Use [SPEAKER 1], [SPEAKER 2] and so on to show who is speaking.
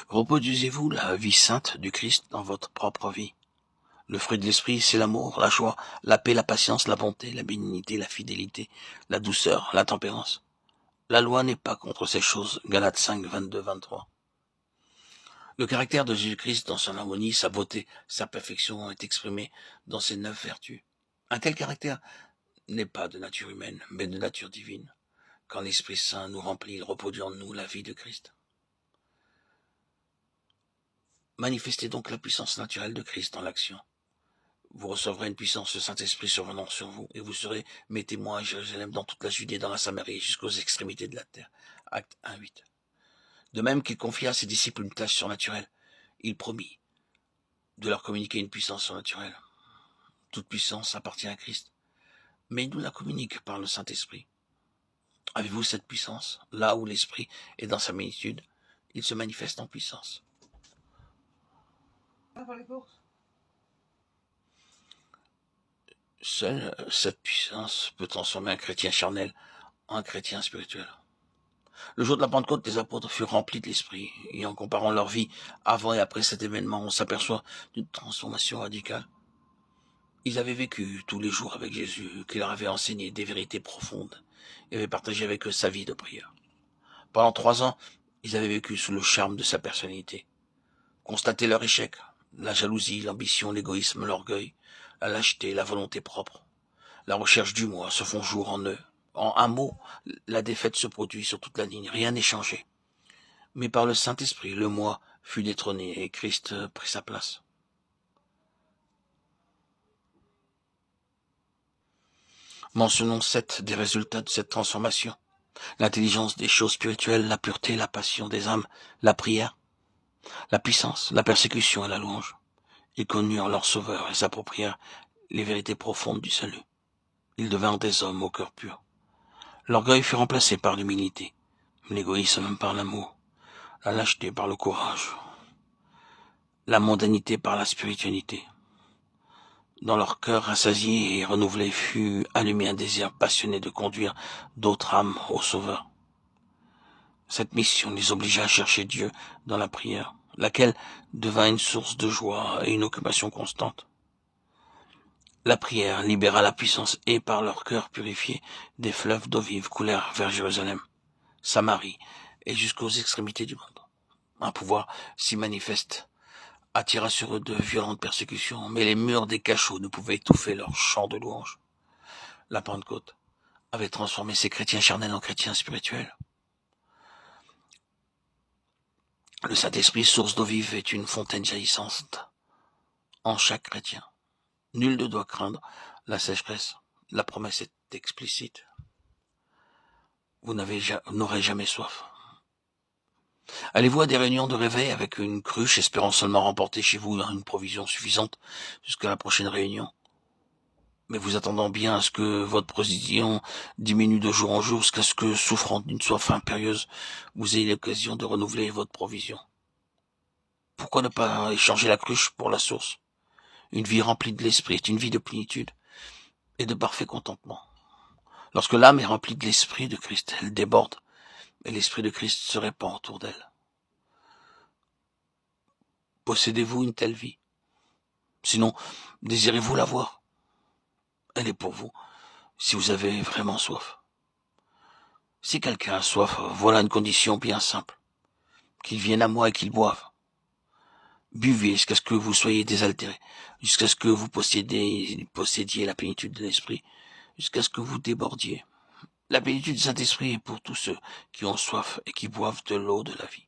[SPEAKER 1] Reproduisez-vous la vie sainte du Christ dans votre propre vie. Le fruit de l'esprit, c'est l'amour, la joie, la paix, la patience, la bonté, la bénignité, la fidélité, la douceur, la tempérance. La loi n'est pas contre ces choses. Galates 5, 22, 23. Le caractère de Jésus-Christ dans son harmonie, sa beauté, sa perfection est exprimé dans ses 9 vertus. Un tel caractère n'est pas de nature humaine, mais de nature divine. Quand l'Esprit Saint nous remplit, il reproduit en nous la vie de Christ. Manifestez donc la puissance naturelle de Christ dans l'action. Vous recevrez une puissance de Saint-Esprit survenant sur vous, et vous serez mes témoins à Jérusalem, dans toute la Judée, dans la Samarie, jusqu'aux extrémités de la terre. Acte 1, 8. De même qu'il confia à ses disciples une tâche surnaturelle, il promit de leur communiquer une puissance surnaturelle. Toute puissance appartient à Christ, mais il nous la communique par le Saint-Esprit. Avez-vous cette puissance? Là où l'Esprit est dans sa plénitude, il se manifeste en puissance. Seule cette puissance peut transformer un chrétien charnel en un chrétien spirituel. Le jour de la Pentecôte, les apôtres furent remplis de l'Esprit, et en comparant leur vie avant et après cet événement, on s'aperçoit d'une transformation radicale. Ils avaient vécu tous les jours avec Jésus, qui leur avait enseigné des vérités profondes, et avait partagé avec eux sa vie de prière. Pendant 3 ans, ils avaient vécu sous le charme de sa personnalité. Constater leur échec, la jalousie, l'ambition, l'égoïsme, l'orgueil, la lâcheté, la volonté propre, la recherche du moi se font jour en eux. En un mot, la défaite se produit sur toute la ligne, rien n'est changé. Mais par le Saint-Esprit, le moi fut détrôné et Christ prit sa place. Mentionnons 7 des résultats de cette transformation. L'intelligence des choses spirituelles, la pureté, la passion des âmes, la prière, la puissance, la persécution et la louange. Ils connurent leur Sauveur et s'approprièrent les vérités profondes du salut. Ils devinrent des hommes au cœur pur. L'orgueil fut remplacé par l'humilité, l'égoïsme par l'amour, la lâcheté par le courage, la mondanité par la spiritualité. Dans leur cœur rassasié et renouvelé fut allumé un désir passionné de conduire d'autres âmes au Sauveur. Cette mission les obligea à chercher Dieu dans la prière, laquelle devint une source de joie et une occupation constante. La prière libéra la puissance et, par leur cœur purifié, des fleuves d'eau vive coulèrent vers Jérusalem, Samarie et jusqu'aux extrémités du monde. Un pouvoir si manifeste attira sur eux de violentes persécutions, mais les murs des cachots ne pouvaient étouffer leur chant de louange. La Pentecôte avait transformé ces chrétiens charnels en chrétiens spirituels. Le Saint-Esprit, source d'eau vive, est une fontaine jaillissante en chaque chrétien. Nul ne doit craindre la sécheresse. La promesse est explicite. Vous n'aurez jamais soif. Allez-vous à des réunions de réveil avec une cruche, espérant seulement remporter chez vous une provision suffisante jusqu'à la prochaine réunion? Mais vous attendant bien à ce que votre provision diminue de jour en jour, jusqu'à ce que, souffrant d'une soif impérieuse, vous ayez l'occasion de renouveler votre provision. Pourquoi ne pas échanger la cruche pour la source? Une vie remplie de l'esprit est une vie de plénitude et de parfait contentement. Lorsque l'âme est remplie de l'esprit de Christ, elle déborde, et l'esprit de Christ se répand autour d'elle. Possédez-vous une telle vie? Sinon, désirez-vous l'avoir? Elle est pour vous, si vous avez vraiment soif. Si quelqu'un a soif, voilà une condition bien simple. Qu'il vienne à moi et qu'il boive. Buvez jusqu'à ce que vous soyez désaltérés, jusqu'à ce que vous possédiez la plénitude de l'esprit, jusqu'à ce que vous débordiez. La plénitude du Saint-Esprit est pour tous ceux qui ont soif et qui boivent de l'eau de la vie.